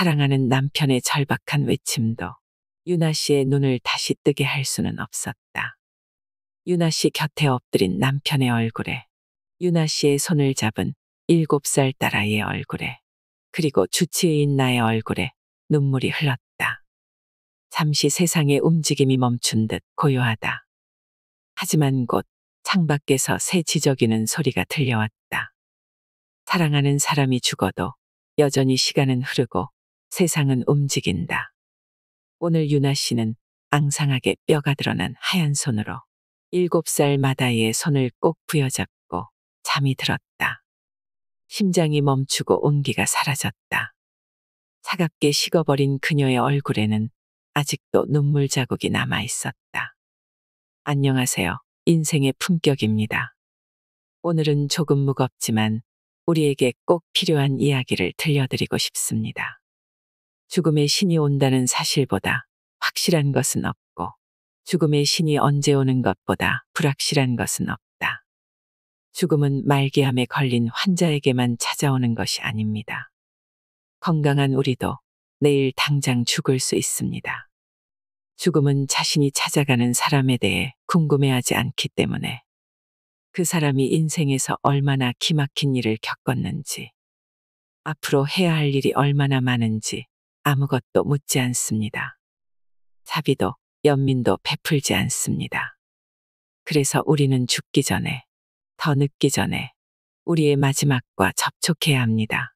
사랑하는 남편의 절박한 외침도 유나 씨의 눈을 다시 뜨게 할 수는 없었다. 유나 씨 곁에 엎드린 남편의 얼굴에, 유나 씨의 손을 잡은 7살 딸아이의 얼굴에, 그리고 주치의인 나의 얼굴에 눈물이 흘렀다. 잠시 세상의 움직임이 멈춘 듯 고요하다. 하지만 곧 창밖에서 새 지저귀는 소리가 들려왔다. 사랑하는 사람이 죽어도 여전히 시간은 흐르고 세상은 움직인다. 오늘 유나 씨는 앙상하게 뼈가 드러난 하얀 손으로 7살 마다이의 손을 꼭 부여잡고 잠이 들었다. 심장이 멈추고 온기가 사라졌다. 차갑게 식어버린 그녀의 얼굴에는 아직도 눈물 자국이 남아 있었다. 안녕하세요. 인생의 품격입니다. 오늘은 조금 무겁지만 우리에게 꼭 필요한 이야기를 들려드리고 싶습니다. 죽음의 신이 온다는 사실보다 확실한 것은 없고, 죽음의 신이 언제 오는 것보다 불확실한 것은 없다. 죽음은 말기암에 걸린 환자에게만 찾아오는 것이 아닙니다. 건강한 우리도 내일 당장 죽을 수 있습니다. 죽음은 자신이 찾아가는 사람에 대해 궁금해하지 않기 때문에 그 사람이 인생에서 얼마나 기막힌 일을 겪었는지, 앞으로 해야 할 일이 얼마나 많은지 아무것도 묻지 않습니다. 자비도 연민도 베풀지 않습니다. 그래서 우리는 죽기 전에, 더 늦기 전에 우리의 마지막과 접촉해야 합니다.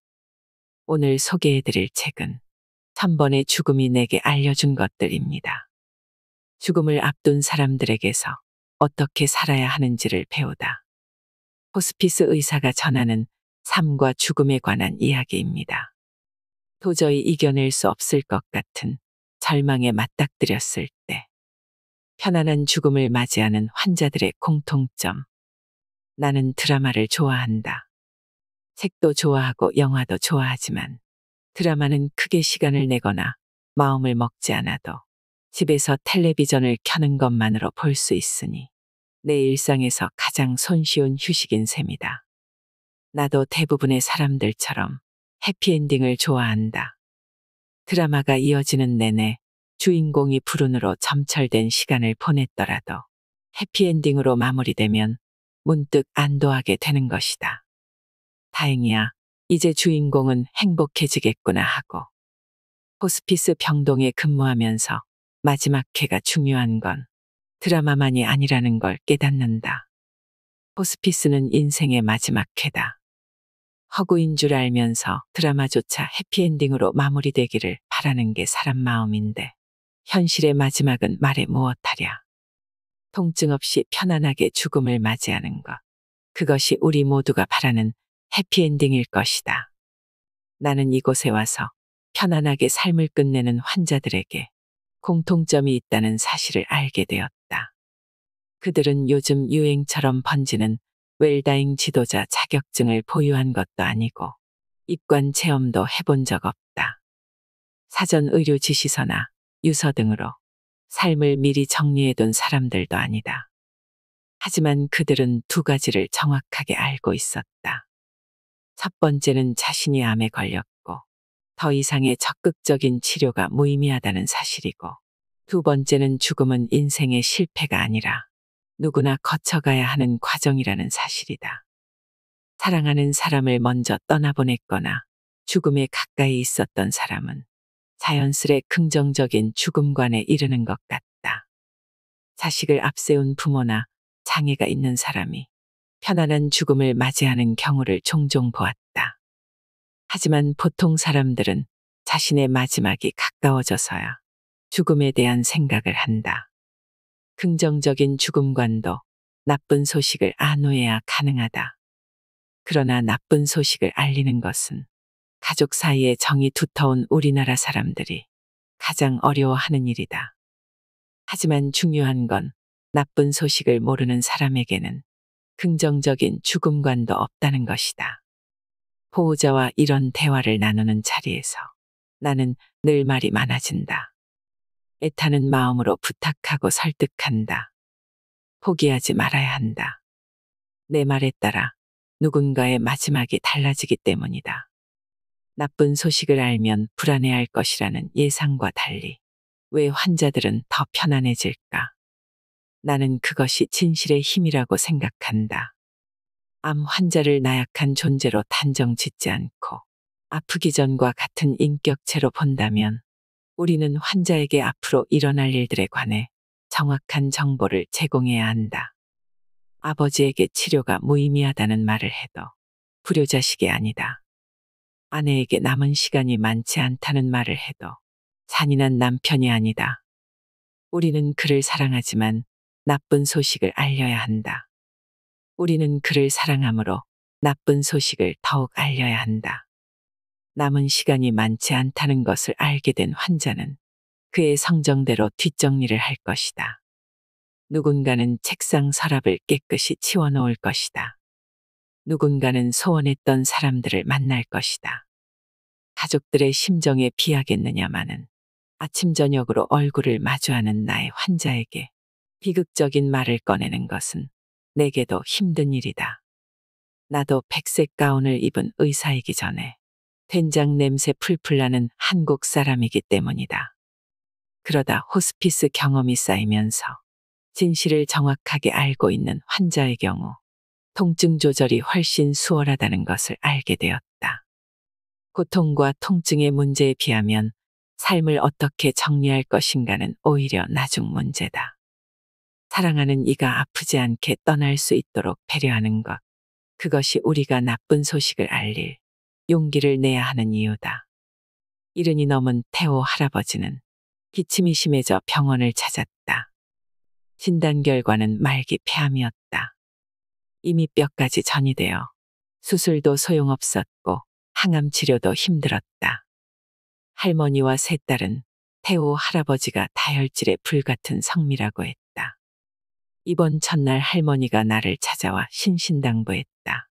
오늘 소개해드릴 책은 1000번의 죽음이 내게 알려준 것들입니다. 죽음을 앞둔 사람들에게서 어떻게 살아야 하는지를 배우다. 호스피스 의사가 전하는 삶과 죽음에 관한 이야기입니다. 도저히 이겨낼 수 없을 것 같은 절망에 맞닥뜨렸을 때 편안한 죽음을 맞이하는 환자들의 공통점. 나는 드라마를 좋아한다. 책도 좋아하고 영화도 좋아하지만 드라마는 크게 시간을 내거나 마음을 먹지 않아도 집에서 텔레비전을 켜는 것만으로 볼 수 있으니 내 일상에서 가장 손쉬운 휴식인 셈이다. 나도 대부분의 사람들처럼 해피엔딩을 좋아한다. 드라마가 이어지는 내내 주인공이 불운으로 점철된 시간을 보냈더라도 해피엔딩으로 마무리되면 문득 안도하게 되는 것이다. 다행이야, 이제 주인공은 행복해지겠구나 하고. 호스피스 병동에 근무하면서 마지막 회가 중요한 건 드라마만이 아니라는 걸 깨닫는다. 호스피스는 인생의 마지막 회다. 허구인 줄 알면서 드라마조차 해피엔딩으로 마무리되기를 바라는 게 사람 마음인데 현실의 마지막은 말해 무엇하랴. 통증 없이 편안하게 죽음을 맞이하는 것. 그것이 우리 모두가 바라는 해피엔딩일 것이다. 나는 이곳에 와서 편안하게 삶을 끝내는 환자들에게 공통점이 있다는 사실을 알게 되었다. 그들은 요즘 유행처럼 번지는 웰다잉 지도자 자격증을 보유한 것도 아니고 입관 체험도 해본 적 없다. 사전 의료 지시서나 유서 등으로 삶을 미리 정리해둔 사람들도 아니다. 하지만 그들은 두 가지를 정확하게 알고 있었다. 첫 번째는 자신이 암에 걸렸고 더 이상의 적극적인 치료가 무의미하다는 사실이고, 두 번째는 죽음은 인생의 실패가 아니라 누구나 거쳐가야 하는 과정이라는 사실이다. 사랑하는 사람을 먼저 떠나보냈거나 죽음에 가까이 있었던 사람은 자연스레 긍정적인 죽음관에 이르는 것 같다. 자식을 앞세운 부모나 장애가 있는 사람이 편안한 죽음을 맞이하는 경우를 종종 보았다. 하지만 보통 사람들은 자신의 마지막이 가까워져서야 죽음에 대한 생각을 한다. 긍정적인 죽음관도 나쁜 소식을 안후해야 가능하다. 그러나 나쁜 소식을 알리는 것은 가족 사이에 정이 두터운 우리나라 사람들이 가장 어려워하는 일이다. 하지만 중요한 건 나쁜 소식을 모르는 사람에게는 긍정적인 죽음관도 없다는 것이다. 보호자와 이런 대화를 나누는 자리에서 나는 늘 말이 많아진다. 애타는 마음으로 부탁하고 설득한다. 포기하지 말아야 한다. 내 말에 따라 누군가의 마지막이 달라지기 때문이다. 나쁜 소식을 알면 불안해할 것이라는 예상과 달리 왜 환자들은 더 편안해질까? 나는 그것이 진실의 힘이라고 생각한다. 암 환자를 나약한 존재로 단정 짓지 않고 아프기 전과 같은 인격체로 본다면 우리는 환자에게 앞으로 일어날 일들에 관해 정확한 정보를 제공해야 한다. 아버지에게 치료가 무의미하다는 말을 해도 불효자식이 아니다. 아내에게 남은 시간이 많지 않다는 말을 해도 잔인한 남편이 아니다. 우리는 그를 사랑하지만 나쁜 소식을 알려야 한다. 우리는 그를 사랑하므로 나쁜 소식을 더욱 알려야 한다. 남은 시간이 많지 않다는 것을 알게 된 환자는 그의 성정대로 뒷정리를 할 것이다. 누군가는 책상 서랍을 깨끗이 치워놓을 것이다. 누군가는 소원했던 사람들을 만날 것이다. 가족들의 심정에 비하겠느냐마는 아침 저녁으로 얼굴을 마주하는 나의 환자에게 비극적인 말을 꺼내는 것은 내게도 힘든 일이다. 나도 백색 가운을 입은 의사이기 전에 된장 냄새 풀풀 나는 한국 사람이기 때문이다. 그러다 호스피스 경험이 쌓이면서 진실을 정확하게 알고 있는 환자의 경우 통증 조절이 훨씬 수월하다는 것을 알게 되었다. 고통과 통증의 문제에 비하면 삶을 어떻게 정리할 것인가는 오히려 나중 문제다. 사랑하는 이가 아프지 않게 떠날 수 있도록 배려하는 것. 그것이 우리가 나쁜 소식을 알릴 용기를 내야 하는 이유다. 70이 넘은 태호 할아버지는 기침이 심해져 병원을 찾았다. 진단 결과는 말기 폐암이었다. 이미 뼈까지 전이 되어 수술도 소용없었고 항암 치료도 힘들었다. 할머니와 세 딸은 태호 할아버지가 다혈질의 불같은 성미라고 했다. 이번 첫날 할머니가 나를 찾아와 신신당부했다.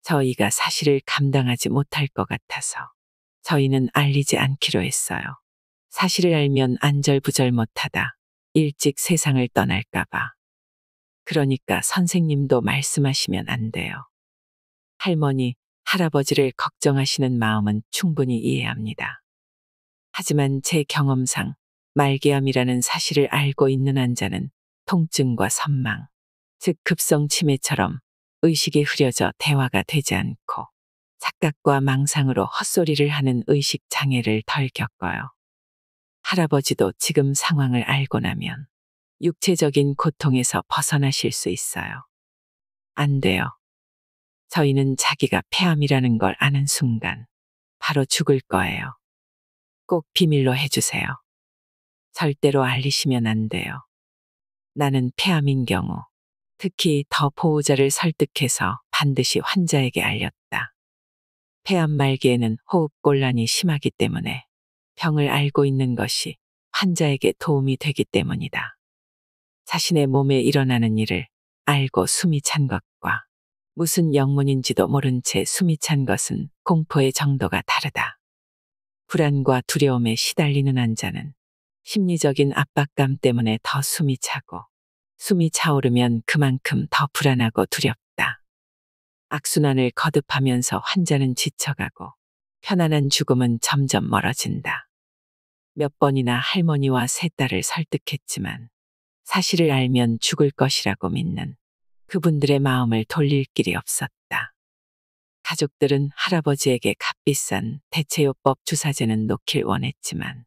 저희가 사실을 감당하지 못할 것 같아서 저희는 알리지 않기로 했어요. 사실을 알면 안절부절 못하다 일찍 세상을 떠날까봐. 그러니까 선생님도 말씀하시면 안 돼요. 할머니, 할아버지를 걱정하시는 마음은 충분히 이해합니다. 하지만 제 경험상 말기암이라는 사실을 알고 있는 환자는 통증과 선망, 즉 급성 치매처럼 의식이 흐려져 대화가 되지 않고 착각과 망상으로 헛소리를 하는 의식 장애를 덜 겪어요. 할아버지도 지금 상황을 알고 나면 육체적인 고통에서 벗어나실 수 있어요. 안 돼요. 저희는 자기가 폐암이라는 걸 아는 순간 바로 죽을 거예요. 꼭 비밀로 해주세요. 절대로 알리시면 안 돼요. 나는 폐암인 경우 특히 더 보호자를 설득해서 반드시 환자에게 알렸다. 폐암 말기에는 호흡곤란이 심하기 때문에 병을 알고 있는 것이 환자에게 도움이 되기 때문이다. 자신의 몸에 일어나는 일을 알고 숨이 찬 것과 무슨 영문인지도 모른 채 숨이 찬 것은 공포의 정도가 다르다. 불안과 두려움에 시달리는 환자는 심리적인 압박감 때문에 더 숨이 차고 숨이 차오르면 그만큼 더 불안하고 두렵다. 악순환을 거듭하면서 환자는 지쳐가고 편안한 죽음은 점점 멀어진다. 몇 번이나 할머니와 세 딸을 설득했지만 사실을 알면 죽을 것이라고 믿는 그분들의 마음을 돌릴 길이 없었다. 가족들은 할아버지에게 값비싼 대체요법 주사제는 놓길 원했지만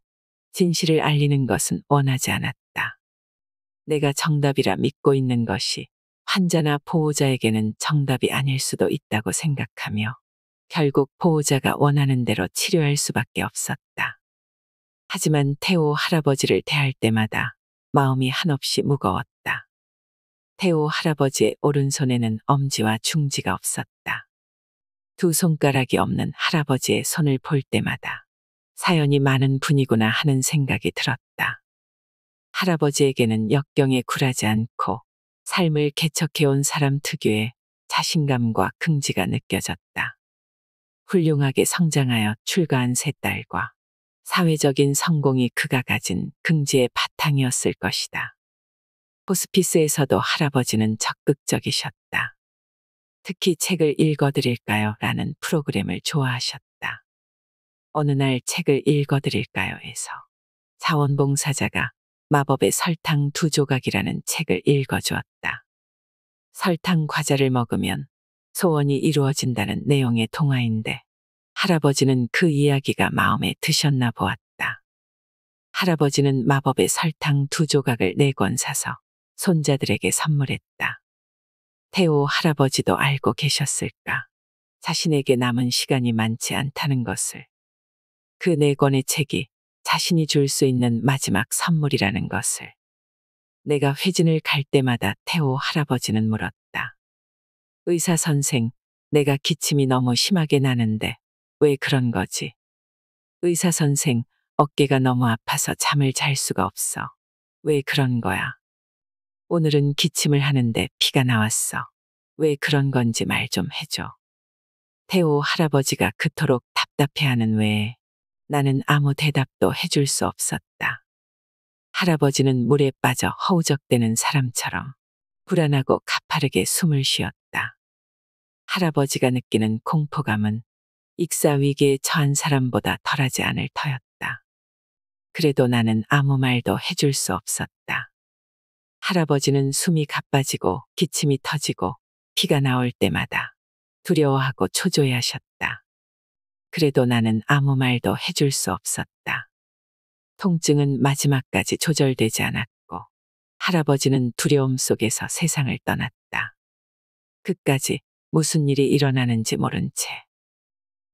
진실을 알리는 것은 원하지 않았다. 내가 정답이라 믿고 있는 것이 환자나 보호자에게는 정답이 아닐 수도 있다고 생각하며 결국 보호자가 원하는 대로 치료할 수밖에 없었다. 하지만 태호 할아버지를 대할 때마다 마음이 한없이 무거웠다. 태호 할아버지의 오른손에는 엄지와 중지가 없었다. 두 손가락이 없는 할아버지의 손을 볼 때마다 사연이 많은 분이구나 하는 생각이 들었다. 할아버지에게는 역경에 굴하지 않고 삶을 개척해온 사람 특유의 자신감과 긍지가 느껴졌다. 훌륭하게 성장하여 출가한 세 딸과 사회적인 성공이 그가 가진 긍지의 바탕이었을 것이다. 호스피스에서도 할아버지는 적극적이셨다. 특히 책을 읽어드릴까요? 라는 프로그램을 좋아하셨다. 어느 날 책을 읽어드릴까요 해서 자원봉사자가 마법의 설탕 2조각이라는 책을 읽어주었다. 설탕 과자를 먹으면 소원이 이루어진다는 내용의 동화인데 할아버지는 그 이야기가 마음에 드셨나 보았다. 할아버지는 마법의 설탕 2조각을 4권 사서 손자들에게 선물했다. 태호 할아버지도 알고 계셨을까? 자신에게 남은 시간이 많지 않다는 것을. 그 4권의 책이 자신이 줄 수 있는 마지막 선물이라는 것을. 내가 회진을 갈 때마다 태호 할아버지는 물었다. 의사 선생, 내가 기침이 너무 심하게 나는데 왜 그런 거지? 의사 선생, 어깨가 너무 아파서 잠을 잘 수가 없어. 왜 그런 거야? 오늘은 기침을 하는데 피가 나왔어. 왜 그런 건지 말 좀 해줘. 태호 할아버지가 그토록 답답해하는 외에 나는 아무 대답도 해줄 수 없었다. 할아버지는 물에 빠져 허우적대는 사람처럼 불안하고 가파르게 숨을 쉬었다. 할아버지가 느끼는 공포감은 익사 위기에 처한 사람보다 덜하지 않을 터였다. 그래도 나는 아무 말도 해줄 수 없었다. 할아버지는 숨이 가빠지고 기침이 터지고 피가 나올 때마다 두려워하고 초조해하셨다. 그래도 나는 아무 말도 해줄 수 없었다. 통증은 마지막까지 조절되지 않았고 할아버지는 두려움 속에서 세상을 떠났다. 그까지 무슨 일이 일어나는지 모른 채.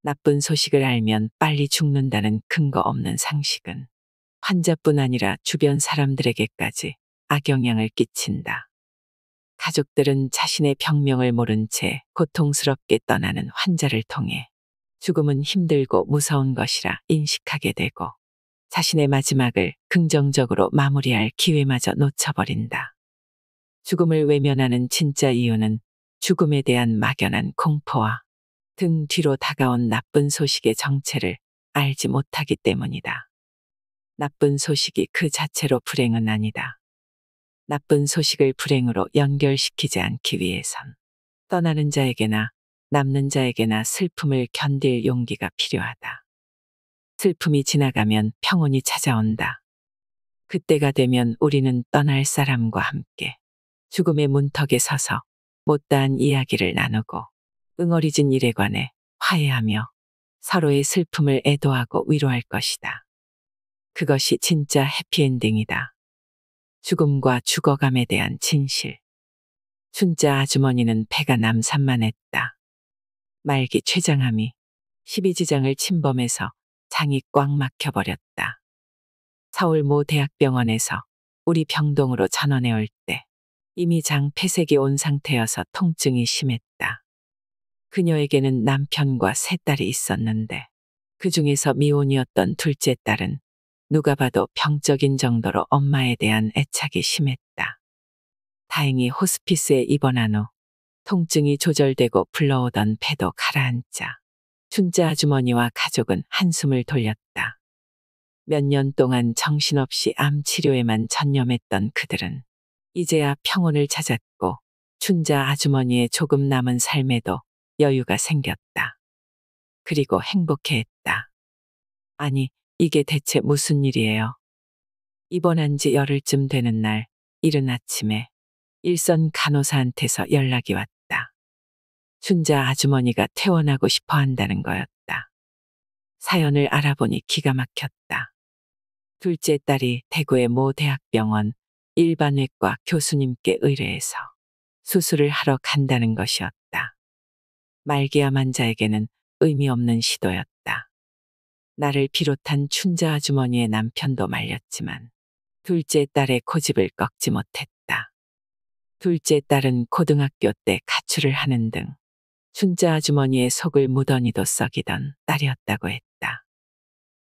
나쁜 소식을 알면 빨리 죽는다는 근거 없는 상식은 환자뿐 아니라 주변 사람들에게까지 악영향을 끼친다. 가족들은 자신의 병명을 모른 채 고통스럽게 떠나는 환자를 통해 죽음은 힘들고 무서운 것이라 인식하게 되고 자신의 마지막을 긍정적으로 마무리할 기회마저 놓쳐버린다. 죽음을 외면하는 진짜 이유는 죽음에 대한 막연한 공포와 등 뒤로 다가온 나쁜 소식의 정체를 알지 못하기 때문이다. 나쁜 소식이 그 자체로 불행은 아니다. 나쁜 소식을 불행으로 연결시키지 않기 위해선 떠나는 자에게나 남는 자에게나 슬픔을 견딜 용기가 필요하다. 슬픔이 지나가면 평온이 찾아온다. 그때가 되면 우리는 떠날 사람과 함께 죽음의 문턱에 서서 못다한 이야기를 나누고 응어리진 일에 관해 화해하며 서로의 슬픔을 애도하고 위로할 것이다. 그것이 진짜 해피엔딩이다. 죽음과 죽어감에 대한 진실. 춘자 아주머니는 배가 남산만했다. 말기 췌장암이 12지장을 침범해서 장이 꽉 막혀버렸다. 서울 모 대학병원에서 우리 병동으로 전원해 올 때 이미 장 폐색이 온 상태여서 통증이 심했다. 그녀에게는 남편과 3딸이 있었는데 그 중에서 미혼이었던 둘째 딸은 누가 봐도 병적인 정도로 엄마에 대한 애착이 심했다. 다행히 호스피스에 입원한 후 통증이 조절되고 불러오던 배도 가라앉자 춘자 아주머니와 가족은 한숨을 돌렸다. 몇 년 동안 정신없이 암 치료에만 전념했던 그들은 이제야 평온을 찾았고 춘자 아주머니의 조금 남은 삶에도 여유가 생겼다. 그리고 행복해했다. 아니, 이게 대체 무슨 일이에요? 입원한 지 열흘쯤 되는 날 이른 아침에 일선 간호사한테서 연락이 왔다. 춘자 아주머니가 퇴원하고 싶어 한다는 거였다. 사연을 알아보니 기가 막혔다. 둘째 딸이 대구의 모 대학병원 일반외과 교수님께 의뢰해서 수술을 하러 간다는 것이었다. 말기암 환자에게는 의미 없는 시도였다. 나를 비롯한 춘자 아주머니의 남편도 말렸지만 둘째 딸의 고집을 꺾지 못했다. 둘째 딸은 고등학교 때 가출을 하는 등 춘자 아주머니의 속을 무더니도 썩이던 딸이었다고 했다.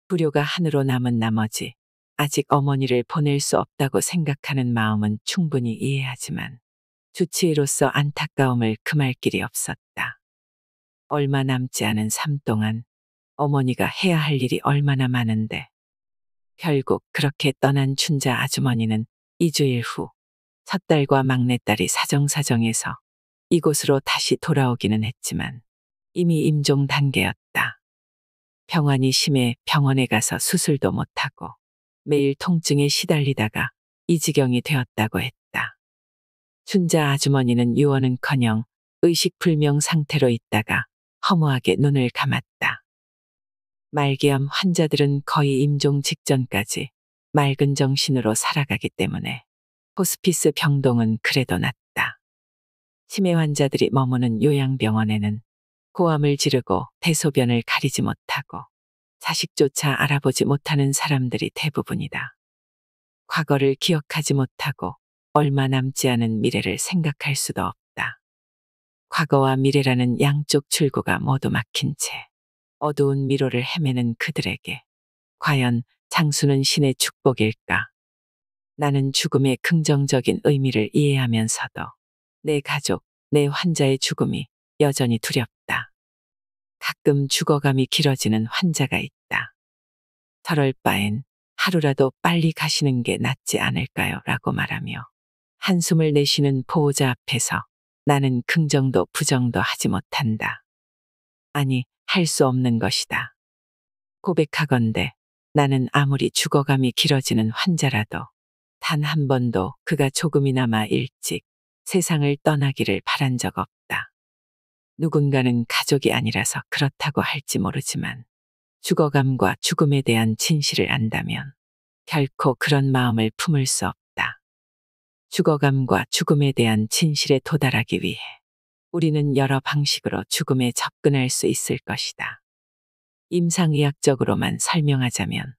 불효가 한으로 남은 나머지 아직 어머니를 보낼 수 없다고 생각하는 마음은 충분히 이해하지만 주치의로서 안타까움을 금할 길이 없었다. 얼마 남지 않은 삶 동안 어머니가 해야 할 일이 얼마나 많은데 결국 그렇게 떠난 춘자 아주머니는 2주일 후 첫딸과 막내딸이 사정사정해서 이곳으로 다시 돌아오기는 했지만 이미 임종 단계였다. 병환이 심해 병원에 가서 수술도 못하고 매일 통증에 시달리다가 이 지경이 되었다고 했다. 춘자 아주머니는 유언은커녕 의식불명 상태로 있다가 허무하게 눈을 감았다. 말기암 환자들은 거의 임종 직전까지 맑은 정신으로 살아가기 때문에 호스피스 병동은 그래도 낫다. 치매 환자들이 머무는 요양병원에는 고함을 지르고 대소변을 가리지 못하고 자식조차 알아보지 못하는 사람들이 대부분이다. 과거를 기억하지 못하고 얼마 남지 않은 미래를 생각할 수도 없다. 과거와 미래라는 양쪽 출구가 모두 막힌 채 어두운 미로를 헤매는 그들에게 과연 장수는 신의 축복일까? 나는 죽음의 긍정적인 의미를 이해하면서도 내 가족, 내 환자의 죽음이 여전히 두렵다. 가끔 죽어감이 길어지는 환자가 있다. 저럴 바엔 하루라도 빨리 가시는 게 낫지 않을까요? 라고 말하며 한숨을 내쉬는 보호자 앞에서 나는 긍정도 부정도 하지 못한다. 아니, 할 수 없는 것이다. 고백하건대 나는 아무리 죽어감이 길어지는 환자라도 단 한 번도 그가 조금이나마 일찍 세상을 떠나기를 바란 적 없다. 누군가는 가족이 아니라서 그렇다고 할지 모르지만 죽어감과 죽음에 대한 진실을 안다면 결코 그런 마음을 품을 수 없다. 죽어감과 죽음에 대한 진실에 도달하기 위해 우리는 여러 방식으로 죽음에 접근할 수 있을 것이다. 임상의학적으로만 설명하자면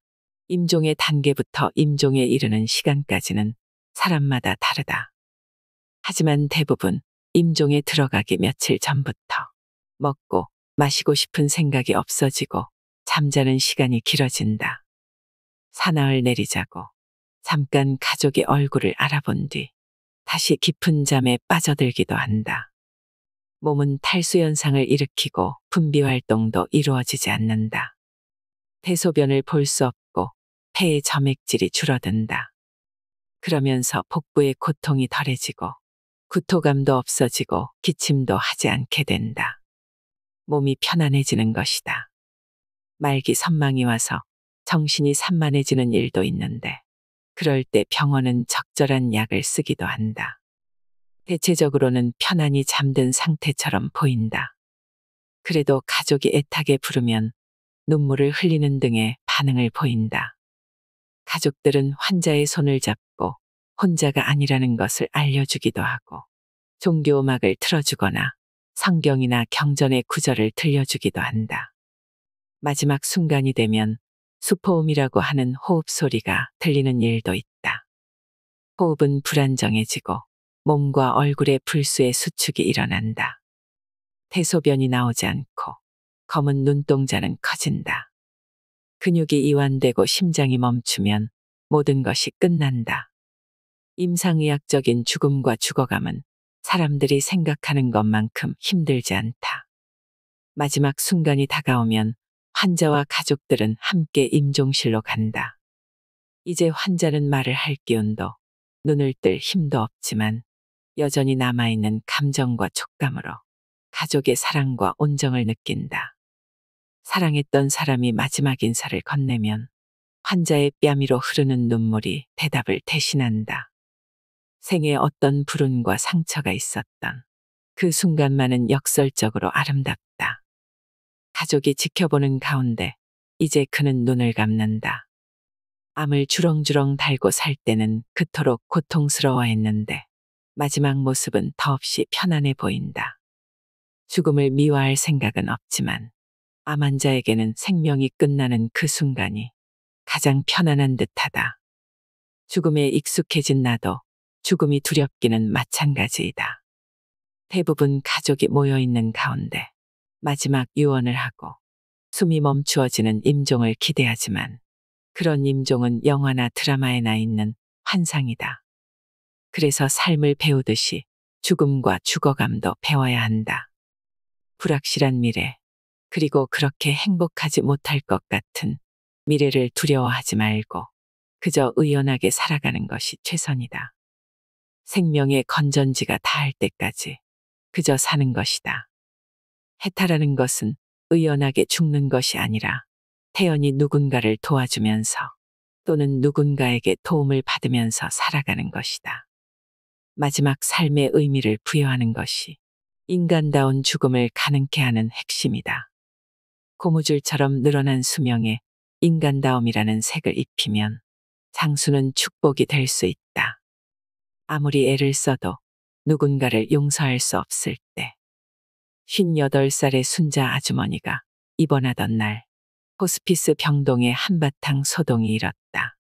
임종의 단계부터 임종에 이르는 시간까지는 사람마다 다르다. 하지만 대부분 임종에 들어가기 며칠 전부터 먹고 마시고 싶은 생각이 없어지고 잠자는 시간이 길어진다. 사나흘 내리자고 잠깐 가족의 얼굴을 알아본 뒤 다시 깊은 잠에 빠져들기도 한다. 몸은 탈수 현상을 일으키고 분비 활동도 이루어지지 않는다. 대소변을 볼 수 없고 폐의 점액질이 줄어든다. 그러면서 복부의 고통이 덜해지고 구토감도 없어지고 기침도 하지 않게 된다. 몸이 편안해지는 것이다. 말기 선망이 와서 정신이 산만해지는 일도 있는데 그럴 때 병원은 적절한 약을 쓰기도 한다. 대체적으로는 편안히 잠든 상태처럼 보인다. 그래도 가족이 애타게 부르면 눈물을 흘리는 등의 반응을 보인다. 가족들은 환자의 손을 잡고 혼자가 아니라는 것을 알려주기도 하고 종교 음악을 틀어주거나 성경이나 경전의 구절을 들려주기도 한다. 마지막 순간이 되면 수포음이라고 하는 호흡 소리가 들리는 일도 있다. 호흡은 불안정해지고 몸과 얼굴의 불수의 수축이 일어난다. 대소변이 나오지 않고 검은 눈동자는 커진다. 근육이 이완되고 심장이 멈추면 모든 것이 끝난다. 임상의학적인 죽음과 죽어감은 사람들이 생각하는 것만큼 힘들지 않다. 마지막 순간이 다가오면 환자와 가족들은 함께 임종실로 간다. 이제 환자는 말을 할 기운도 눈을 뜰 힘도 없지만 여전히 남아있는 감정과 촉감으로 가족의 사랑과 온정을 느낀다. 사랑했던 사람이 마지막 인사를 건네면 환자의 뺨 위로 흐르는 눈물이 대답을 대신한다. 생에 어떤 불운과 상처가 있었던 그 순간만은 역설적으로 아름답다. 가족이 지켜보는 가운데 이제 그는 눈을 감는다. 암을 주렁주렁 달고 살 때는 그토록 고통스러워했는데 마지막 모습은 더없이 편안해 보인다. 죽음을 미워할 생각은 없지만 암 환자에게는 생명이 끝나는 그 순간이 가장 편안한 듯하다. 죽음에 익숙해진 나도 죽음이 두렵기는 마찬가지이다. 대부분 가족이 모여있는 가운데 마지막 유언을 하고 숨이 멈추어지는 임종을 기대하지만 그런 임종은 영화나 드라마에 나 있는 환상이다. 그래서 삶을 배우듯이 죽음과 죽어감도 배워야 한다. 불확실한 미래, 그리고 그렇게 행복하지 못할 것 같은 미래를 두려워하지 말고 그저 의연하게 살아가는 것이 최선이다. 생명의 건전지가 닿을 때까지 그저 사는 것이다. 해탈하는 것은 의연하게 죽는 것이 아니라 태연히 누군가를 도와주면서 또는 누군가에게 도움을 받으면서 살아가는 것이다. 마지막 삶의 의미를 부여하는 것이 인간다운 죽음을 가능케 하는 핵심이다. 고무줄처럼 늘어난 수명에 인간다움이라는 색을 입히면 장수는 축복이 될 수 있다. 아무리 애를 써도 누군가를 용서할 수 없을 때 58살의 순자 아주머니가 입원하던 날 호스피스 병동에 한바탕 소동이 일었다.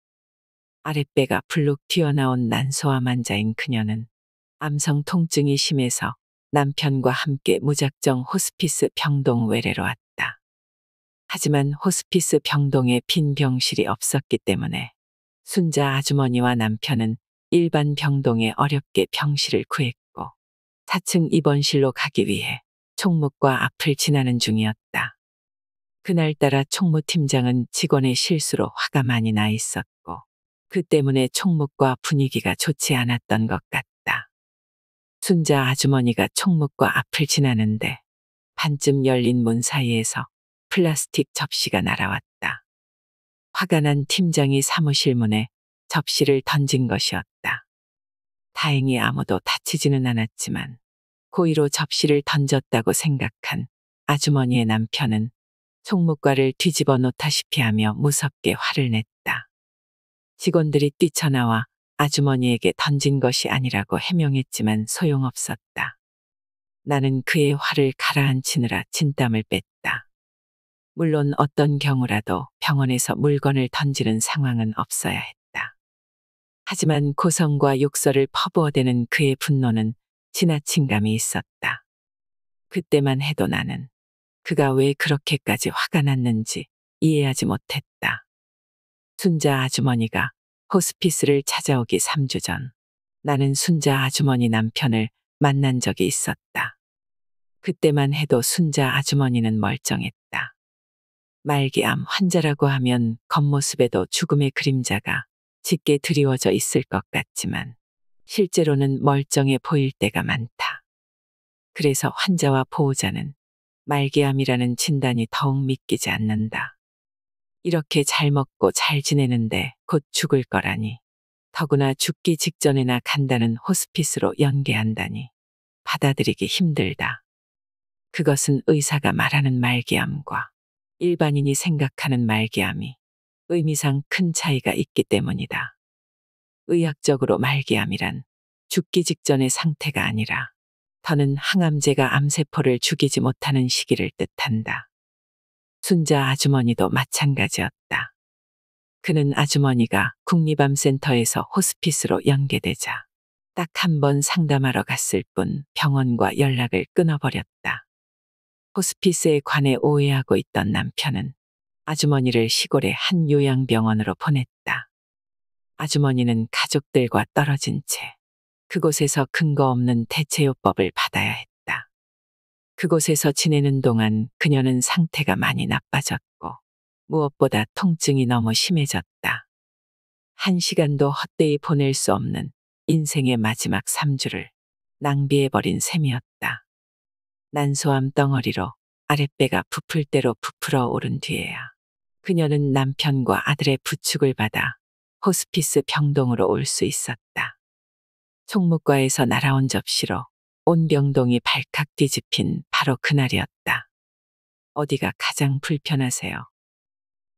아랫배가 불룩 튀어나온 난소암 환자인 그녀는 암성 통증이 심해서 남편과 함께 무작정 호스피스 병동 외래로 왔다. 하지만 호스피스 병동에 빈 병실이 없었기 때문에 순자 아주머니와 남편은 일반 병동에 어렵게 병실을 구했고 4층 입원실로 가기 위해 총무과 앞을 지나는 중이었다. 그날따라 총무팀장은 직원의 실수로 화가 많이 나 있었고 그 때문에 총무과 분위기가 좋지 않았던 것 같다. 순자 아주머니가 총무과 앞을 지나는데 반쯤 열린 문 사이에서 플라스틱 접시가 날아왔다. 화가 난 팀장이 사무실 문에 접시를 던진 것이었다. 다행히 아무도 다치지는 않았지만 고의로 접시를 던졌다고 생각한 아주머니의 남편은 총무과를 뒤집어 놓다시피 하며 무섭게 화를 냈다. 직원들이 뛰쳐나와 아주머니에게 던진 것이 아니라고 해명했지만 소용없었다. 나는 그의 화를 가라앉히느라 진땀을 뺐다. 물론 어떤 경우라도 병원에서 물건을 던지는 상황은 없어야 했다. 하지만 고성과 욕설을 퍼부어대는 그의 분노는 지나친 감이 있었다. 그때만 해도 나는 그가 왜 그렇게까지 화가 났는지 이해하지 못했다. 순자 아주머니가 호스피스를 찾아오기 3주 전 나는 순자 아주머니 남편을 만난 적이 있었다. 그때만 해도 순자 아주머니는 멀쩡했다. 말기암 환자라고 하면 겉모습에도 죽음의 그림자가 짙게 드리워져 있을 것 같지만 실제로는 멀쩡해 보일 때가 많다. 그래서 환자와 보호자는 말기암이라는 진단이 더욱 믿기지 않는다. 이렇게 잘 먹고 잘 지내는데 곧 죽을 거라니. 더구나 죽기 직전에나 간다는 호스피스로 연계한다니. 받아들이기 힘들다. 그것은 의사가 말하는 말기암과 일반인이 생각하는 말기암이 의미상 큰 차이가 있기 때문이다. 의학적으로 말기암이란 죽기 직전의 상태가 아니라 더는 항암제가 암세포를 죽이지 못하는 시기를 뜻한다. 순자 아주머니도 마찬가지였다. 그는 아주머니가 국립암센터에서 호스피스로 연계되자 딱 한 번 상담하러 갔을 뿐 병원과 연락을 끊어버렸다. 호스피스에 관해 오해하고 있던 남편은 아주머니를 시골의 한 요양병원으로 보냈다. 아주머니는 가족들과 떨어진 채 그곳에서 근거 없는 대체요법을 받아야 했다. 그곳에서 지내는 동안 그녀는 상태가 많이 나빠졌고 무엇보다 통증이 너무 심해졌다. 1시간도 헛되이 보낼 수 없는 인생의 마지막 3주를 낭비해버린 셈이었다. 난소암 덩어리로 아랫배가 부풀 대로 부풀어 오른 뒤에야 그녀는 남편과 아들의 부축을 받아 호스피스 병동으로 올 수 있었다. 총무과에서 날아온 접시로 온 병동이 발칵 뒤집힌 바로 그날이었다. 어디가 가장 불편하세요?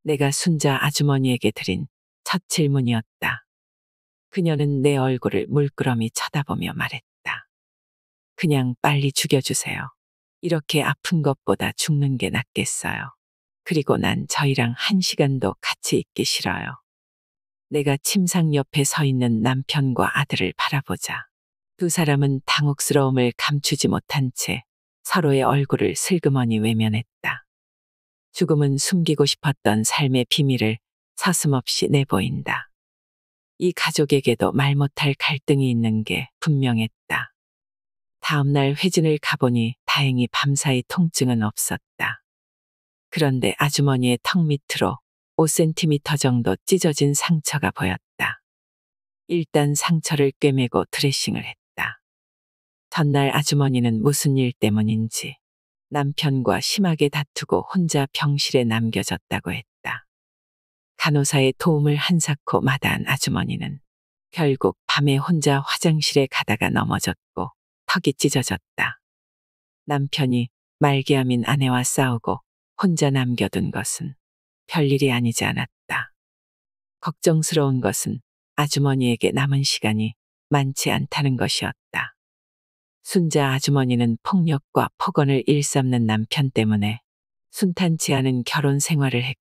내가 순자 아주머니에게 드린 첫 질문이었다. 그녀는 내 얼굴을 물끄러미 쳐다보며 말했다. 그냥 빨리 죽여주세요. 이렇게 아픈 것보다 죽는 게 낫겠어요. 그리고 난 저희랑 1시간도 같이 있기 싫어요. 내가 침상 옆에 서 있는 남편과 아들을 바라보자. 두 사람은 당혹스러움을 감추지 못한 채 서로의 얼굴을 슬그머니 외면했다. 죽음은 숨기고 싶었던 삶의 비밀을 서슴없이 내보인다. 이 가족에게도 말 못할 갈등이 있는 게 분명했다. 다음 날 회진을 가보니 다행히 밤사이 통증은 없었다. 그런데 아주머니의 턱 밑으로 5cm 정도 찢어진 상처가 보였다. 일단 상처를 꿰매고 드레싱을 했다. 전날 아주머니는 무슨 일 때문인지 남편과 심하게 다투고 혼자 병실에 남겨졌다고 했다. 간호사의 도움을 한사코 마다한 아주머니는 결국 밤에 혼자 화장실에 가다가 넘어졌고 턱이 찢어졌다. 남편이 말기암인 아내와 싸우고 혼자 남겨둔 것은 별일이 아니지 않았다. 걱정스러운 것은 아주머니에게 남은 시간이 많지 않다는 것이었다. 순자 아주머니는 폭력과 폭언을 일삼는 남편 때문에 순탄치 않은 결혼 생활을 했고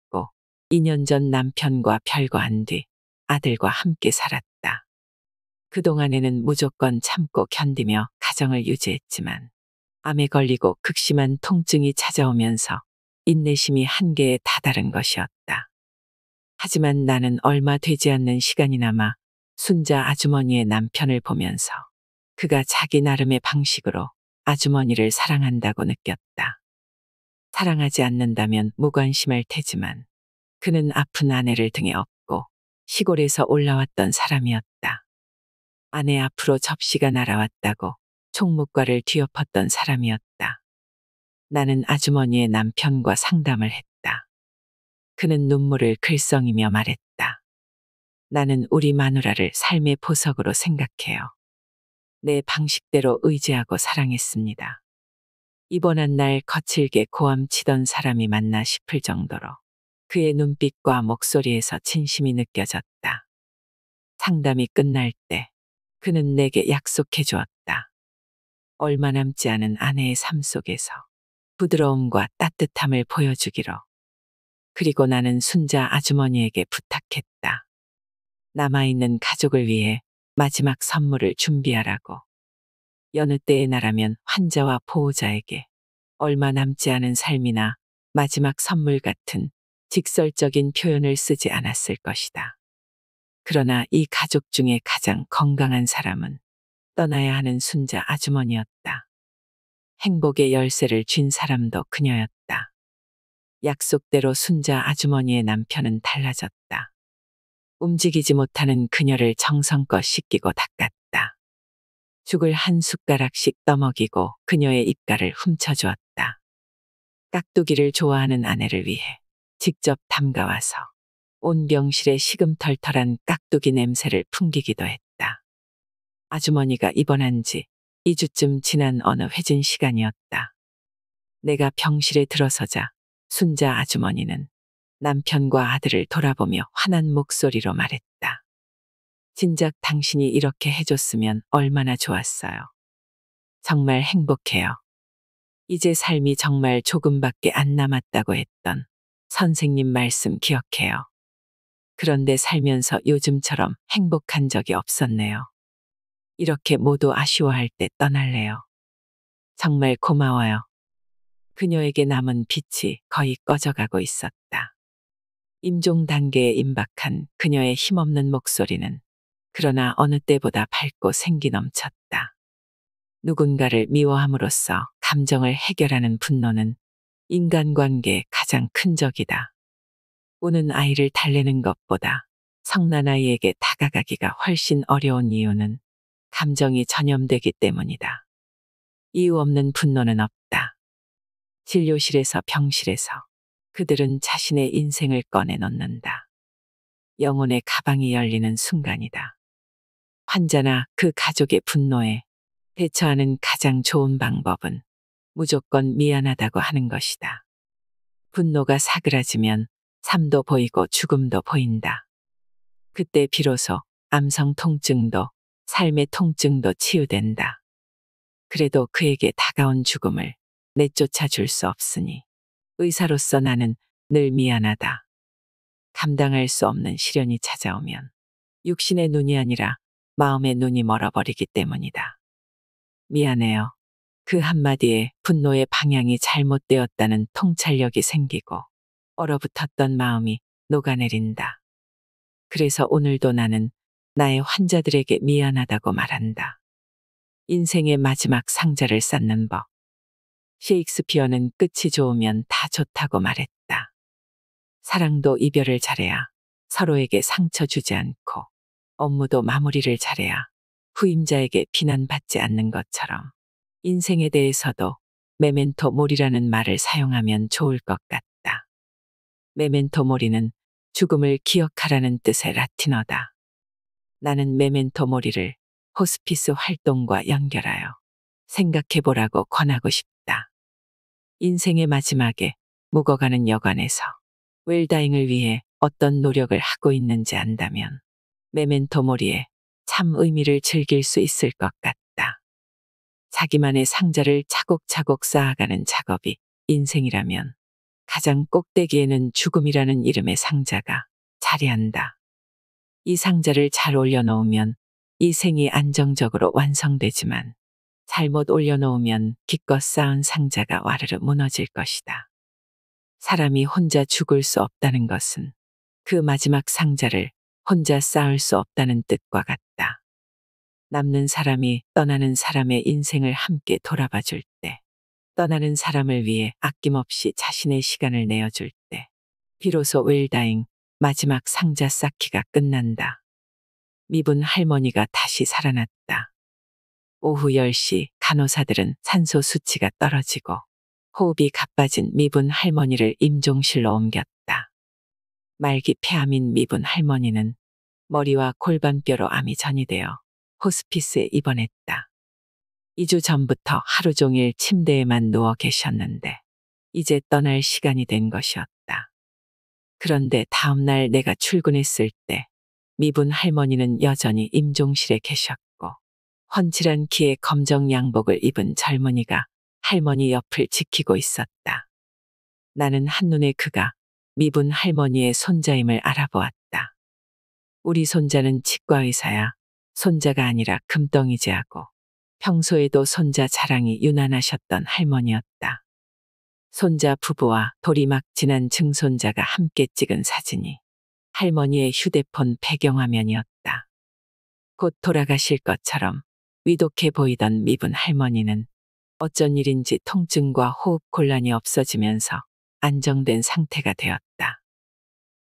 2년 전 남편과 별거한 뒤 아들과 함께 살았다. 그동안에는 무조건 참고 견디며 가정을 유지했지만 암에 걸리고 극심한 통증이 찾아오면서 인내심이 한계에 다다른 것이었다. 하지만 나는 얼마 되지 않는 시간이나마 순자 아주머니의 남편을 보면서 그가 자기 나름의 방식으로 아주머니를 사랑한다고 느꼈다. 사랑하지 않는다면 무관심할 테지만 그는 아픈 아내를 등에 업고 시골에서 올라왔던 사람이었다. 아내 앞으로 접시가 날아왔다고 총무과를 뒤엎었던 사람이었다. 나는 아주머니의 남편과 상담을 했다. 그는 눈물을 글썽이며 말했다. 나는 우리 마누라를 삶의 보석으로 생각해요. 내 방식대로 의지하고 사랑했습니다. 입원한 날 거칠게 고함치던 사람이 맞나 싶을 정도로 그의 눈빛과 목소리에서 진심이 느껴졌다. 상담이 끝날 때 그는 내게 약속해 주었다. 얼마 남지 않은 아내의 삶 속에서 부드러움과 따뜻함을 보여주기로. 그리고 나는 순자 아주머니에게 부탁했다. 남아있는 가족을 위해 마지막 선물을 준비하라고. 여느 때의 나라면 환자와 보호자에게 얼마 남지 않은 삶이나 마지막 선물 같은 직설적인 표현을 쓰지 않았을 것이다. 그러나 이 가족 중에 가장 건강한 사람은 떠나야 하는 순자 아주머니였다. 행복의 열쇠를 쥔 사람도 그녀였다. 약속대로 순자 아주머니의 남편은 달라졌다. 움직이지 못하는 그녀를 정성껏 씻기고 닦았다. 죽을 한 숟가락씩 떠먹이고 그녀의 입가를 훔쳐주었다. 깍두기를 좋아하는 아내를 위해 직접 담가와서 온 병실에 시금털털한 깍두기 냄새를 풍기기도 했다. 아주머니가 입원한 지 2주쯤 지난 어느 회진 시간이었다. 내가 병실에 들어서자 순자 아주머니는 남편과 아들을 돌아보며 환한 목소리로 말했다. 진작 당신이 이렇게 해줬으면 얼마나 좋았어요. 정말 행복해요. 이제 삶이 정말 조금밖에 안 남았다고 했던 선생님 말씀 기억해요. 그런데 살면서 요즘처럼 행복한 적이 없었네요. 이렇게 모두 아쉬워할 때 떠날래요. 정말 고마워요. 그녀에게 남은 빛이 거의 꺼져가고 있었다. 임종 단계에 임박한 그녀의 힘없는 목소리는 그러나 어느 때보다 밝고 생기 넘쳤다. 누군가를 미워함으로써 감정을 해결하는 분노는 인간관계의 가장 큰 적이다. 우는 아이를 달래는 것보다 성난아이에게 다가가기가 훨씬 어려운 이유는 감정이 전염되기 때문이다. 이유 없는 분노는 없다. 진료실에서 병실에서 그들은 자신의 인생을 꺼내놓는다. 영혼의 가방이 열리는 순간이다. 환자나 그 가족의 분노에 대처하는 가장 좋은 방법은 무조건 미안하다고 하는 것이다. 분노가 사그라지면 삶도 보이고 죽음도 보인다. 그때 비로소 암성 통증도 삶의 통증도 치유된다. 그래도 그에게 다가온 죽음을 내쫓아 줄 수 없으니 의사로서 나는 늘 미안하다. 감당할 수 없는 시련이 찾아오면 육신의 눈이 아니라 마음의 눈이 멀어버리기 때문이다. 미안해요. 그 한마디에 분노의 방향이 잘못되었다는 통찰력이 생기고 얼어붙었던 마음이 녹아내린다. 그래서 오늘도 나는 나의 환자들에게 미안하다고 말한다. 인생의 마지막 상자를 쌓는 법. 셰익스피어는 끝이 좋으면 다 좋다고 말했다. 사랑도 이별을 잘해야 서로에게 상처 주지 않고 업무도 마무리를 잘해야 후임자에게 비난받지 않는 것처럼 인생에 대해서도 메멘토 모리라는 말을 사용하면 좋을 것 같다. 메멘토 모리는 죽음을 기억하라는 뜻의 라틴어다. 나는 메멘토 모리를 호스피스 활동과 연결하여 생각해보라고 권하고 싶다. 인생의 마지막에 묵어가는 여관에서 웰다잉을 위해 어떤 노력을 하고 있는지 안다면 메멘토 모리의 참 의미를 즐길 수 있을 것 같다. 자기만의 상자를 차곡차곡 쌓아가는 작업이 인생이라면 가장 꼭대기에는 죽음이라는 이름의 상자가 자리한다. 이 상자를 잘 올려놓으면 이 생이 안정적으로 완성되지만 잘못 올려놓으면 기껏 쌓은 상자가 와르르 무너질 것이다. 사람이 혼자 죽을 수 없다는 것은 그 마지막 상자를 혼자 쌓을 수 없다는 뜻과 같다. 남는 사람이 떠나는 사람의 인생을 함께 돌아봐 줄 때, 떠나는 사람을 위해 아낌없이 자신의 시간을 내어줄 때, 비로소 웰다잉 마지막 상자 쌓기가 끝난다. 미분 할머니가 다시 살아났다. 오후 10시 간호사들은 산소 수치가 떨어지고 호흡이 가빠진 미분 할머니를 임종실로 옮겼다. 말기 폐암인 미분 할머니는 머리와 골반뼈로 암이 전이되어 호스피스에 입원했다. 2주 전부터 하루 종일 침대에만 누워 계셨는데 이제 떠날 시간이 된 것이었다. 그런데 다음 날 내가 출근했을 때 미분 할머니는 여전히 임종실에 계셨고 훤칠한 키에 검정 양복을 입은 젊은이가 할머니 옆을 지키고 있었다. 나는 한눈에 그가 미분 할머니의 손자임을 알아보았다. 우리 손자는 치과의사야. 손자가 아니라 금덩이제하고 평소에도 손자 자랑이 유난하셨던 할머니였다. 손자 부부와 돌이 막 지난 증손자가 함께 찍은 사진이 할머니의 휴대폰 배경화면이었다. 곧 돌아가실 것처럼 위독해 보이던 미분 할머니는 어쩐 일인지 통증과 호흡 곤란이 없어지면서 안정된 상태가 되었다.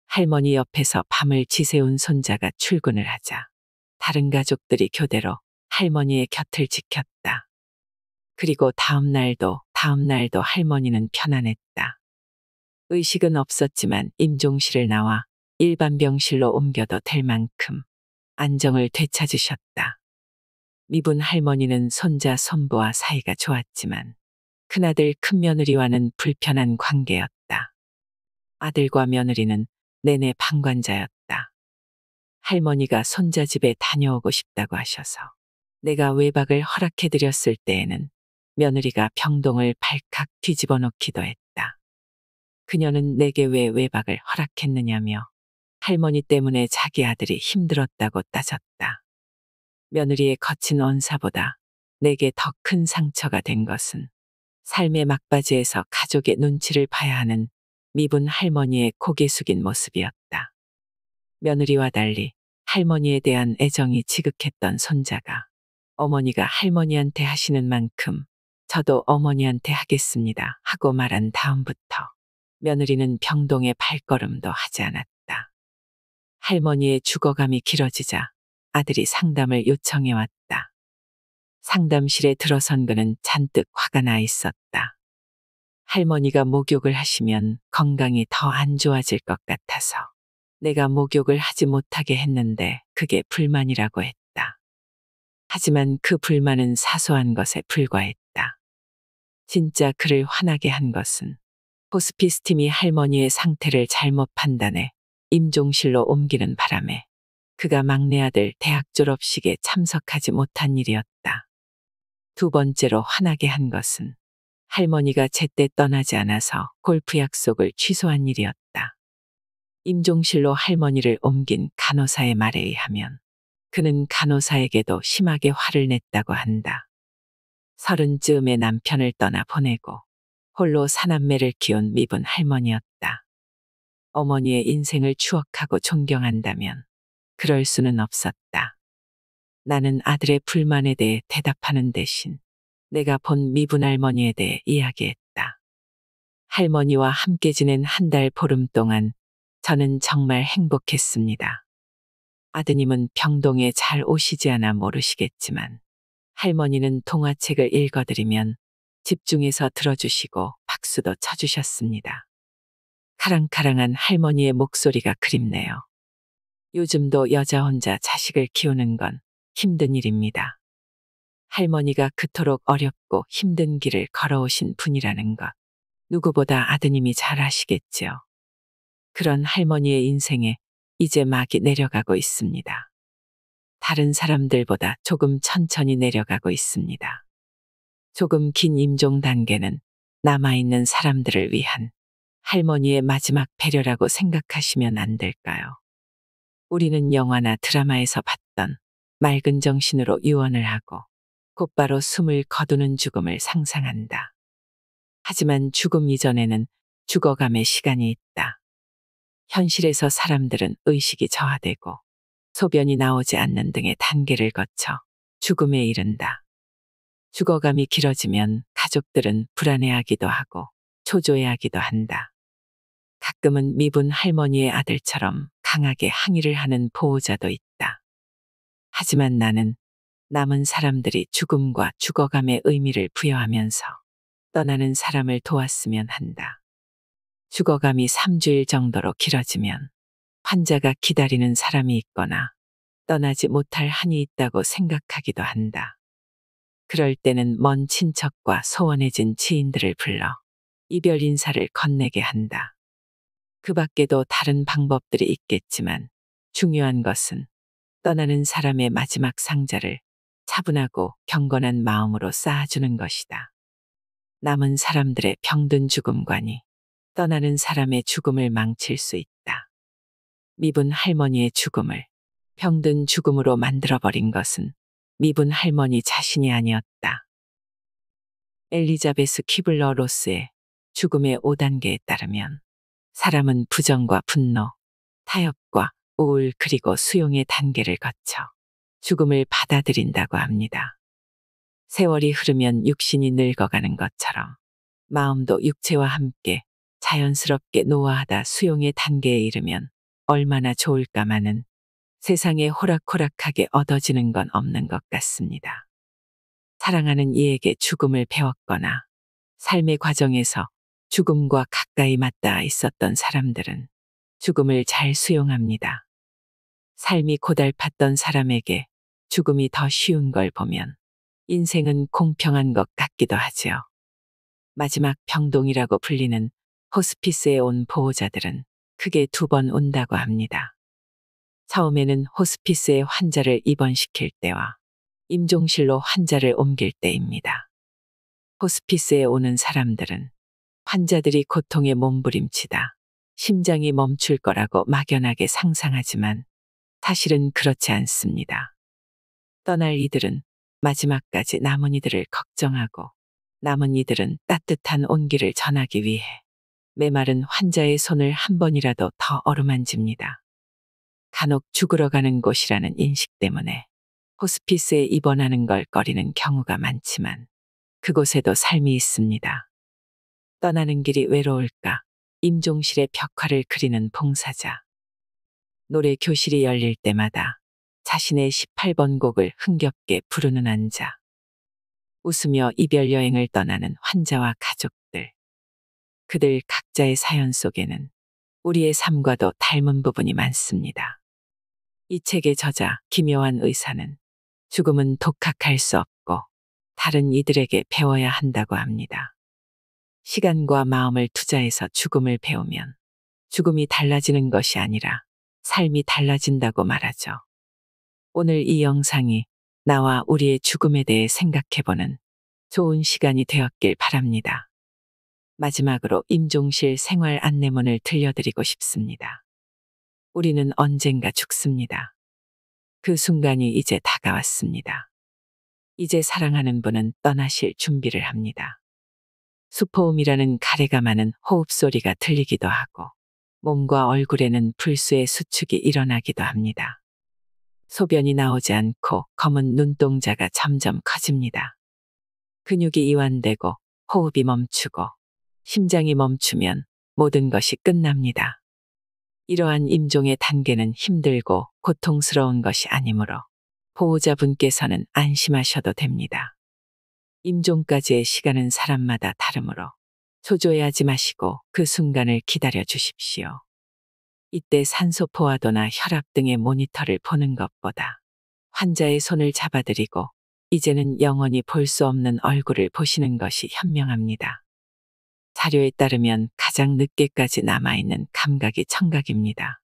할머니 옆에서 밤을 지새운 손자가 출근을 하자 다른 가족들이 교대로 할머니의 곁을 지켰다. 그리고 다음 날도 할머니는 편안했다. 의식은 없었지만 임종실을 나와 일반 병실로 옮겨도 될 만큼 안정을 되찾으셨다. 미분 할머니는 손자 손부와 사이가 좋았지만 큰아들 큰며느리와는 불편한 관계였다. 아들과 며느리는 내내 방관자였다. 할머니가 손자 집에 다녀오고 싶다고 하셔서 내가 외박을 허락해드렸을 때에는 며느리가 병동을 발칵 뒤집어 놓기도 했다. 그녀는 내게 왜 외박을 허락했느냐며 할머니 때문에 자기 아들이 힘들었다고 따졌다. 며느리의 거친 언사보다 내게 더 큰 상처가 된 것은 삶의 막바지에서 가족의 눈치를 봐야 하는 미분 할머니의 고개 숙인 모습이었다. 며느리와 달리 할머니에 대한 애정이 지극했던 손자가 어머니가 할머니한테 하시는 만큼 저도 어머니한테 하겠습니다 하고 말한 다음부터 며느리는 병동에 발걸음도 하지 않았다. 할머니의 죽어감이 길어지자 아들이 상담을 요청해 왔다. 상담실에 들어선 그는 잔뜩 화가 나 있었다. 할머니가 목욕을 하시면 건강이 더 안 좋아질 것 같아서 내가 목욕을 하지 못하게 했는데 그게 불만이라고 했다. 하지만 그 불만은 사소한 것에 불과했다. 진짜 그를 화나게 한 것은 호스피스 팀이 할머니의 상태를 잘못 판단해 임종실로 옮기는 바람에 그가 막내 아들 대학 졸업식에 참석하지 못한 일이었다. 두 번째로 화나게 한 것은 할머니가 제때 떠나지 않아서 골프 약속을 취소한 일이었다. 임종실로 할머니를 옮긴 간호사의 말에 의하면 그는 간호사에게도 심하게 화를 냈다고 한다. 30쯤에 남편을 떠나 보내고 홀로 사남매를 키운 미분 할머니였다. 어머니의 인생을 추억하고 존경한다면 그럴 수는 없었다. 나는 아들의 불만에 대해 대답하는 대신 내가 본 미분 할머니에 대해 이야기했다. 할머니와 함께 지낸 한 달 보름 동안 저는 정말 행복했습니다. 아드님은 병동에 잘 오시지 않아 모르시겠지만 할머니는 동화책을 읽어드리면 집중해서 들어주시고 박수도 쳐주셨습니다. 카랑카랑한 할머니의 목소리가 그립네요. 요즘도 여자 혼자 자식을 키우는 건 힘든 일입니다. 할머니가 그토록 어렵고 힘든 길을 걸어오신 분이라는 것, 누구보다 아드님이 잘 아시겠지요. 그런 할머니의 인생에 이제 막이 내려가고 있습니다. 다른 사람들보다 조금 천천히 내려가고 있습니다. 조금 긴 임종 단계는 남아있는 사람들을 위한 할머니의 마지막 배려라고 생각하시면 안 될까요? 우리는 영화나 드라마에서 봤던 맑은 정신으로 유언을 하고 곧바로 숨을 거두는 죽음을 상상한다. 하지만 죽음 이전에는 죽어감의 시간이 있다. 현실에서 사람들은 의식이 저하되고 소변이 나오지 않는 등의 단계를 거쳐 죽음에 이른다. 죽어감이 길어지면 가족들은 불안해하기도 하고 초조해하기도 한다. 가끔은 미분 할머니의 아들처럼 강하게 항의를 하는 보호자도 있다. 하지만 나는 남은 사람들이 죽음과 죽어감의 의미를 부여하면서 떠나는 사람을 도왔으면 한다. 죽어감이 3주일 정도로 길어지면 환자가 기다리는 사람이 있거나 떠나지 못할 한이 있다고 생각하기도 한다. 그럴 때는 먼 친척과 소원해진 지인들을 불러 이별 인사를 건네게 한다. 그 밖에도 다른 방법들이 있겠지만 중요한 것은 떠나는 사람의 마지막 상자를 차분하고 경건한 마음으로 쌓아주는 것이다. 남은 사람들의 병든 죽음관이 떠나는 사람의 죽음을 망칠 수 있다. 미분 할머니의 죽음을 병든 죽음으로 만들어버린 것은 미분 할머니 자신이 아니었다. 엘리자베스 퀴블러 로스의 죽음의 5단계에 따르면 사람은 부정과 분노, 타협과 우울 그리고 수용의 단계를 거쳐 죽음을 받아들인다고 합니다. 세월이 흐르면 육신이 늙어가는 것처럼 마음도 육체와 함께 자연스럽게 노화하다 수용의 단계에 이르면 얼마나 좋을까마는 세상에 호락호락하게 얻어지는 건 없는 것 같습니다. 사랑하는 이에게 죽음을 배웠거나 삶의 과정에서 죽음과 가까이 맞닿아 있었던 사람들은 죽음을 잘 수용합니다. 삶이 고달팠던 사람에게 죽음이 더 쉬운 걸 보면 인생은 공평한 것 같기도 하지요. 마지막 병동이라고 불리는 호스피스에 온 보호자들은 크게 2번 온다고 합니다. 처음에는 호스피스에 환자를 입원시킬 때와 임종실로 환자를 옮길 때입니다. 호스피스에 오는 사람들은 환자들이 고통에 몸부림치다 심장이 멈출 거라고 막연하게 상상하지만 사실은 그렇지 않습니다. 떠날 이들은 마지막까지 남은 이들을 걱정하고 남은 이들은 따뜻한 온기를 전하기 위해 메마른 환자의 손을 한 번이라도 더 어루만집니다. 간혹 죽으러 가는 곳이라는 인식 때문에 호스피스에 입원하는 걸 꺼리는 경우가 많지만 그곳에도 삶이 있습니다. 떠나는 길이 외로울까 임종실의 벽화를 그리는 봉사자. 노래 교실이 열릴 때마다 자신의 18번 곡을 흥겹게 부르는 환자. 웃으며 이별 여행을 떠나는 환자와 가족들. 그들 각자의 사연 속에는 우리의 삶과도 닮은 부분이 많습니다. 이 책의 저자 김요한 의사는 죽음은 독학할 수 없고 다른 이들에게 배워야 한다고 합니다. 시간과 마음을 투자해서 죽음을 배우면 죽음이 달라지는 것이 아니라 삶이 달라진다고 말하죠. 오늘 이 영상이 나와 우리의 죽음에 대해 생각해보는 좋은 시간이 되었길 바랍니다. 마지막으로 임종실 생활 안내문을 들려드리고 싶습니다. 우리는 언젠가 죽습니다. 그 순간이 이제 다가왔습니다. 이제 사랑하는 분은 떠나실 준비를 합니다. 수포음이라는 가래가 많은 호흡소리가 들리기도 하고 몸과 얼굴에는 불수의 수축이 일어나기도 합니다. 소변이 나오지 않고 검은 눈동자가 점점 커집니다. 근육이 이완되고 호흡이 멈추고 심장이 멈추면 모든 것이 끝납니다. 이러한 임종의 단계는 힘들고 고통스러운 것이 아니므로 보호자분께서는 안심하셔도 됩니다. 임종까지의 시간은 사람마다 다르므로 초조해하지 마시고 그 순간을 기다려 주십시오. 이때 산소 포화도나 혈압 등의 모니터를 보는 것보다 환자의 손을 잡아드리고 이제는 영원히 볼 수 없는 얼굴을 보시는 것이 현명합니다. 자료에 따르면 가장 늦게까지 남아있는 감각이 청각입니다.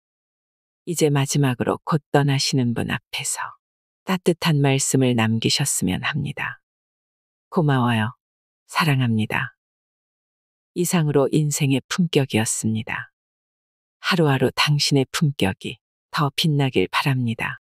이제 마지막으로 곧 떠나시는 분 앞에서 따뜻한 말씀을 남기셨으면 합니다. 고마워요. 사랑합니다. 이상으로 인생의 품격이었습니다. 하루하루 당신의 품격이 더 빛나길 바랍니다.